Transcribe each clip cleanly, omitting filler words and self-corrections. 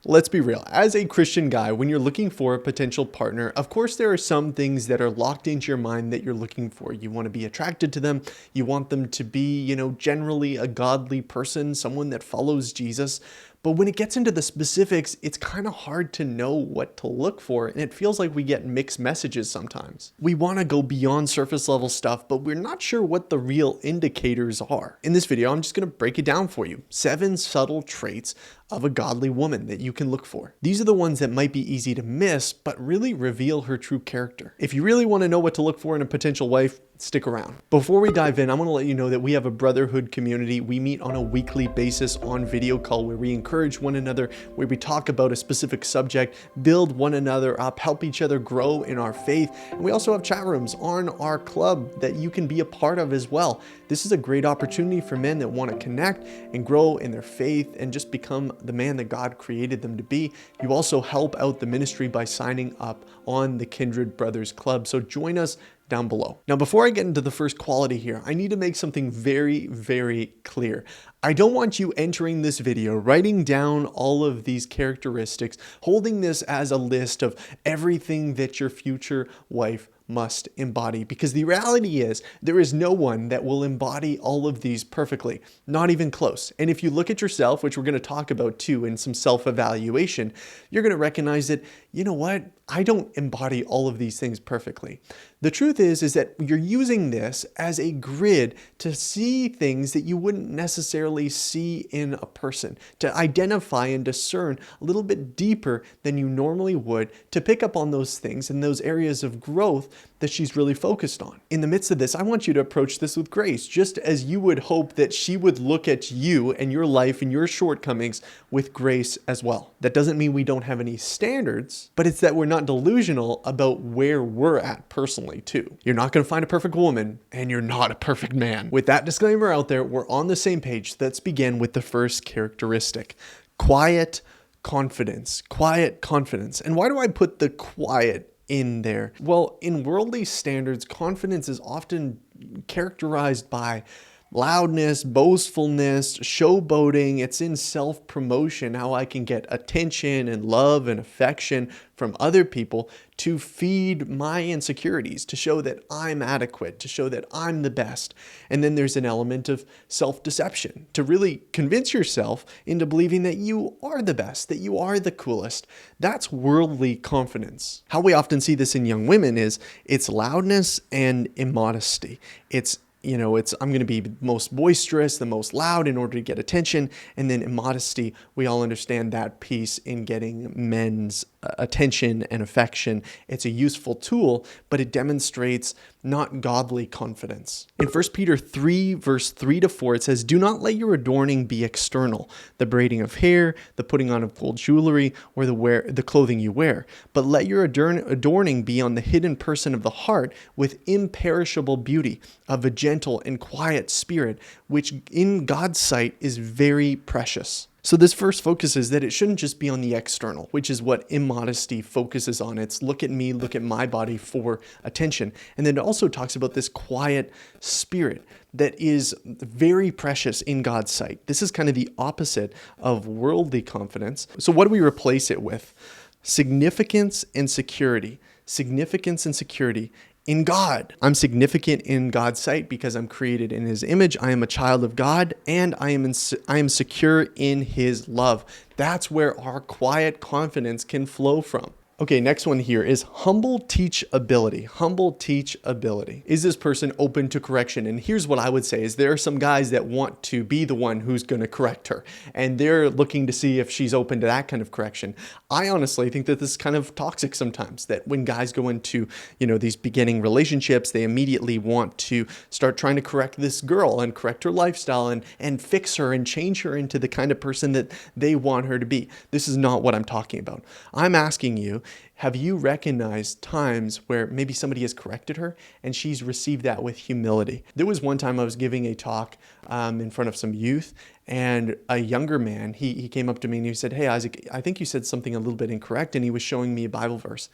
Let's be real. As a Christian guy, when you're looking for a potential partner, of course, there are some things that are locked into your mind that you're looking for. You want to be attracted to them. You want them to be, generally a godly person, someone that follows Jesus. But when it gets into the specifics, it's kind of hard to know what to look for, and it feels like we get mixed messages sometimes. We want to go beyond surface level stuff, but we're not sure what the real indicators are. In this video, I'm just going to break it down for you. 7 subtle traits of a godly woman that you can look for. These are the ones that might be easy to miss, but really reveal her true character. If you really want to know what to look for in a potential wife, stick around. Before we dive in, I want to let you know that we have a brotherhood community. We meet on a weekly basis on video call where we encourage one another, where we talk about a specific subject, build one another up, help each other grow in our faith. And we also have chat rooms on our club that you can be a part of as well. This is a great opportunity for men that want to connect and grow in their faith and just become the man that God created them to be. You also help out the ministry by signing up on the Kindred Brothers Club. So join us down below. Now, before I get into the first quality here, I need to make something very, very clear. I don't want you entering this video, writing down all of these characteristics, holding this as a list of everything that your future wife must embody, because the reality is there is no one that will embody all of these perfectly, not even close. And if you look at yourself, which we're going to talk about too in some self-evaluation, you're going to recognize that, you know what, I don't embody all of these things perfectly. The truth is that you're using this as a grid to see things that you wouldn't necessarily see in a person, to identify and discern a little bit deeper than you normally would, to pick up on those things and those areas of growth that she's really focused on. In the midst of this, I want you to approach this with grace, just as you would hope that she would look at you and your life and your shortcomings with grace as well. That doesn't mean we don't have any standards, but it's that we're not delusional about where we're at personally too. You're not going to find a perfect woman, and you're not a perfect man. With that disclaimer out there, we're on the same page. Let's begin with the first characteristic: quiet confidence. Quiet confidence. And why do I put the quiet in there? Well, in worldly standards, confidence is often characterized by loudness, boastfulness, showboating. It's in self-promotion, how I can get attention and love and affection from other people to feed my insecurities, to show that I'm adequate, to show that I'm the best. And then there's an element of self-deception, to really convince yourself into believing that you are the best, that you are the coolest. That's worldly confidence. How we often see this in young women is it's loudness and immodesty. It's I'm going to be the most boisterous, the most loud in order to get attention. And then immodesty, we all understand that piece in getting men's attention and affection. It's a useful tool, but it demonstrates not godly confidence. In 1 Peter 3, verse 3-4, it says, "Do not let your adorning be external, the braiding of hair, the putting on of gold jewelry, or the clothing you wear, but let your adorning be on the hidden person of the heart with imperishable beauty, of a gentle and quiet spirit, which in God's sight is very precious." So this verse focuses that it shouldn't just be on the external, which is what immodesty focuses on. It's look at me, look at my body for attention. And then it also talks about this quiet spirit that is very precious in God's sight. This is kind of the opposite of worldly confidence. So what do we replace it with? Significance and security. Significance and security in God. I'm significant in God's sight because I'm created in His image. I am a child of God, and I am secure in His love. That's where our quiet confidence can flow from. Okay, next one here is humble teachability. Humble teachability. Is this person open to correction? And here's what I would say is there are some guys that want to be the one who's going to correct her, and they're looking to see if she's open to that kind of correction. I honestly think that this is kind of toxic sometimes, that when guys go into, these beginning relationships, they immediately want to start trying to correct this girl and correct her lifestyle and fix her and change her into the kind of person that they want her to be. This is not what I'm talking about. I'm asking you, have you recognized times where maybe somebody has corrected her and she's received that with humility? There was one time I was giving a talk in front of some youth, and a younger man, he came up to me and he said, "Hey, Isaac, I think you said something a little bit incorrect," and he was showing me a Bible verse.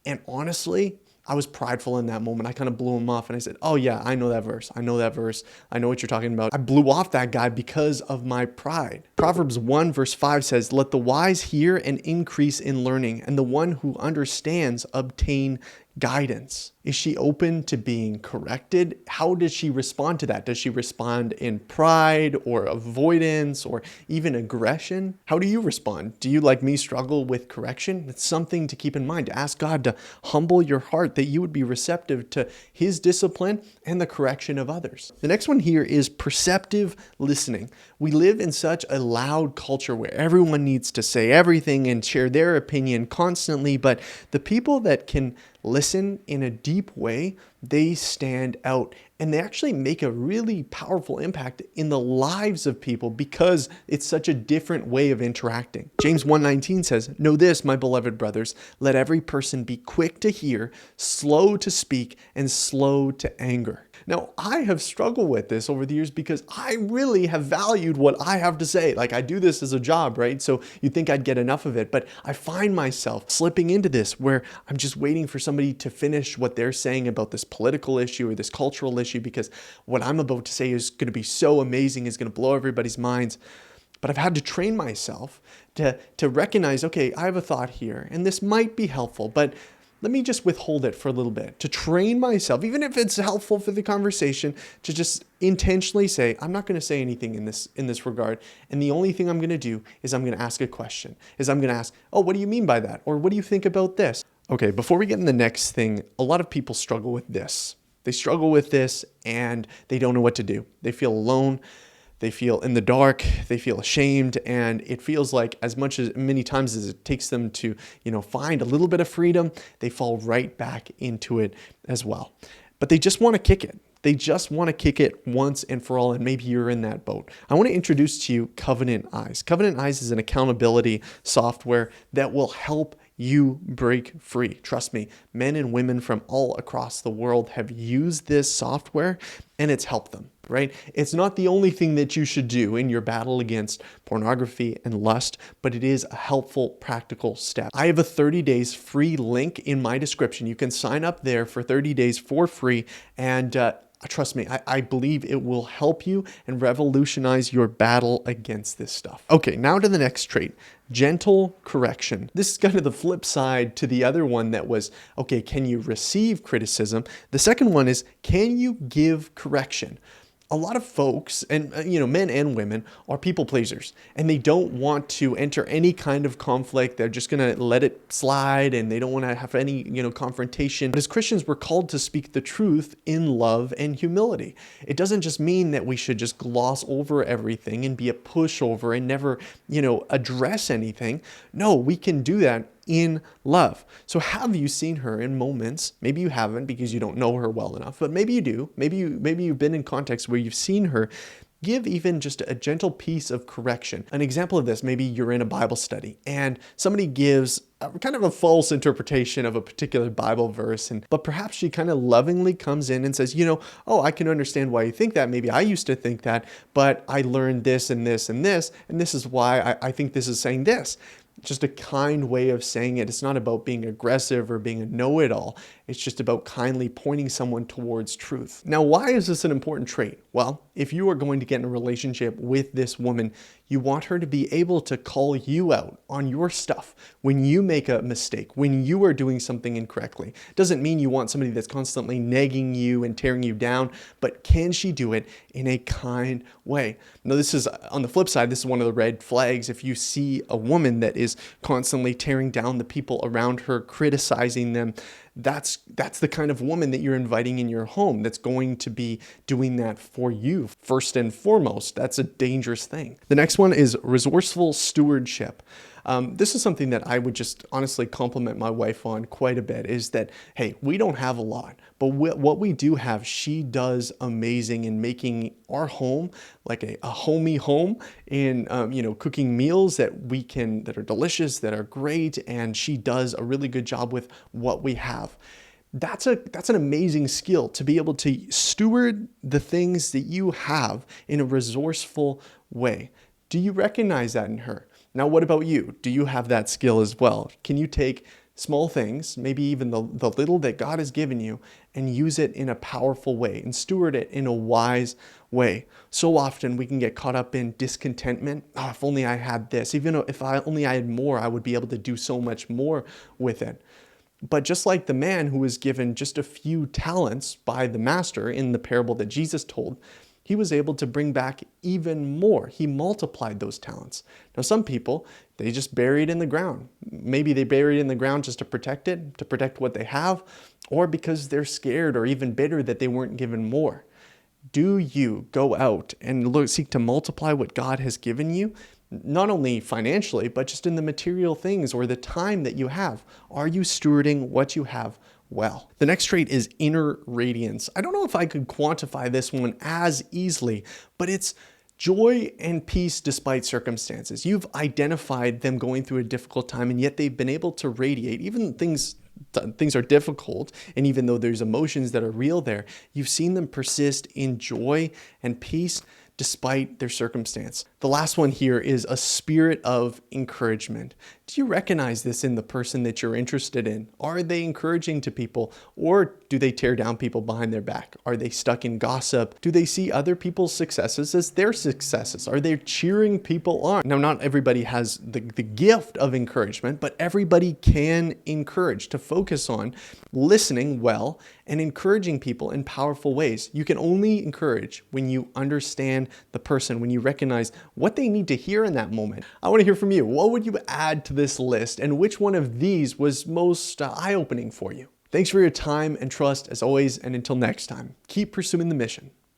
And honestly, I was prideful in that moment. I kind of blew him off and I said, oh yeah, I know that verse. I know that verse. I know what you're talking about. I blew off that guy because of my pride. Proverbs 1 verse 5 says, let the wise hear and increase in learning, and the one who understands obtain guidance. Is she open to being corrected? How does she respond to that? Does she respond in pride or avoidance or even aggression? How do you respond? Do you, like me, struggle with correction? It's something to keep in mind. To ask God to humble your heart, that you would be receptive to his discipline and the correction of others. The next one here is perceptive listening. We live in such a loud culture where everyone needs to say everything and share their opinion constantly, but the people that can listen in a deep way, they stand out and they actually make a really powerful impact in the lives of people because it's such a different way of interacting. James 1:19 says, know this, my beloved brothers, let every person be quick to hear, slow to speak, and slow to anger. Now, I have struggled with this over the years because I really have valued what I have to say. Like, I do this as a job, right? So you'd think I'd get enough of it, but I find myself slipping into this where I'm just waiting for somebody to finish what they're saying about this political issue or this cultural issue, because what I'm about to say is going to be so amazing, is going to blow everybody's minds. But I've had to train myself to recognize, okay, I have a thought here, and this might be helpful, but let me just withhold it for a little bit, to train myself, even if it's helpful for the conversation, to just intentionally say, I'm not going to say anything in this regard. And the only thing I'm going to do is I'm going to ask a question, is I'm going to ask, oh, what do you mean by that? Or what do you think about this? Okay, before we get in the next thing, a lot of people struggle with this. They struggle with this and they don't know what to do. They feel alone. They feel in the dark, they feel ashamed, and it feels like as many times as it takes them to, find a little bit of freedom, they fall right back into it as well. But they just want to kick it. They just want to kick it once and for all, and maybe you're in that boat. I want to introduce to you Covenant Eyes. Covenant Eyes is an accountability software that will help you break free. Trust me, men and women from all across the world have used this software and it's helped them, right? It's not the only thing that you should do in your battle against pornography and lust, but it is a helpful, practical step. I have a 30 days free link in my description. You can sign up there for 30 days for free, and trust me, I believe it will help you and revolutionize your battle against this stuff. Okay, now to the next trait, gentle correction. This is kind of the flip side to the other one that was, okay, can you receive criticism? The second one is, can you give correction? A lot of folks, and men and women, are people pleasers, and they don't want to enter any kind of conflict. They're just going to let it slide, and they don't want to have any, confrontation. But as Christians, we're called to speak the truth in love and humility. It doesn't just mean that we should just gloss over everything and be a pushover and never, address anything. No, we can do that in love. So have you seen her in moments? Maybe you haven't because you don't know her well enough, but maybe you do. Maybe you've been in contexts where you've seen her give even just a gentle piece of correction. An example of this, maybe you're in a Bible study and somebody gives kind of a false interpretation of a particular Bible verse, but perhaps she kind of lovingly comes in and says, oh, I can understand why you think that. Maybe I used to think that, but I learned this and this and this, and this is why I think this is saying this. Just a kind way of saying it. It's not about being aggressive or being a know-it-all. It's just about kindly pointing someone towards truth. Now, why is this an important trait? Well, if you are going to get in a relationship with this woman, you want her to be able to call you out on your stuff when you make a mistake, when you are doing something incorrectly. Doesn't mean you want somebody that's constantly nagging you and tearing you down, but can she do it in a kind way? Now, this is, on the flip side, this is one of the red flags. If you see a woman that is constantly tearing down the people around her, criticizing them, that's the kind of woman that you're inviting in your home that's going to be doing that for you first and foremost. That's a dangerous thing. The next one is resourceful stewardship. This is something that I would just honestly compliment my wife on quite a bit, is that, hey, we don't have a lot, but what we do have, she does amazing in making our home like a homey home, in cooking meals that are delicious, that are great, and she does a really good job with what we have. That's an amazing skill, to be able to steward the things that you have in a resourceful way. Do you recognize that in her? Now, what about you? Do you have that skill as well? Can you take small things, maybe even the little that God has given you, and use it in a powerful way and steward it in a wise way. So often we can get caught up in discontentment. Oh, if only I had this. Even if only I had more, I would be able to do so much more with it. But just like the man who was given just a few talents by the master in the parable that Jesus told, he was able to bring back even more. He multiplied those talents. Now, some people, they just bury it in the ground. Maybe they bury it in the ground just to protect it, to protect what they have, or because they're scared or even bitter that they weren't given more. Do you go out and seek to multiply what God has given you? Not only financially, but just in the material things or the time that you have. Are you stewarding what you have well? The next trait is inner radiance. I don't know if I could quantify this one as easily, but it's joy and peace despite circumstances. You've identified them going through a difficult time, and yet they've been able to radiate. Even things are difficult, and even though there's emotions that are real there, you've seen them persist in joy and peace despite their circumstance. The last one here is a spirit of encouragement. Do you recognize this in the person that you're interested in? Are they encouraging to people, or do they tear down people behind their back? Are they stuck in gossip? Do they see other people's successes as their successes? Are they cheering people on? Now, not everybody has the gift of encouragement, but everybody can encourage. To focus on listening well and encouraging people in powerful ways. You can only encourage when you understand the person, when you recognize what they need to hear in that moment. I want to hear from you. What would you add to this list, and which one of these was most eye-opening for you? Thanks for your time and trust as always, and until next time, keep pursuing the mission.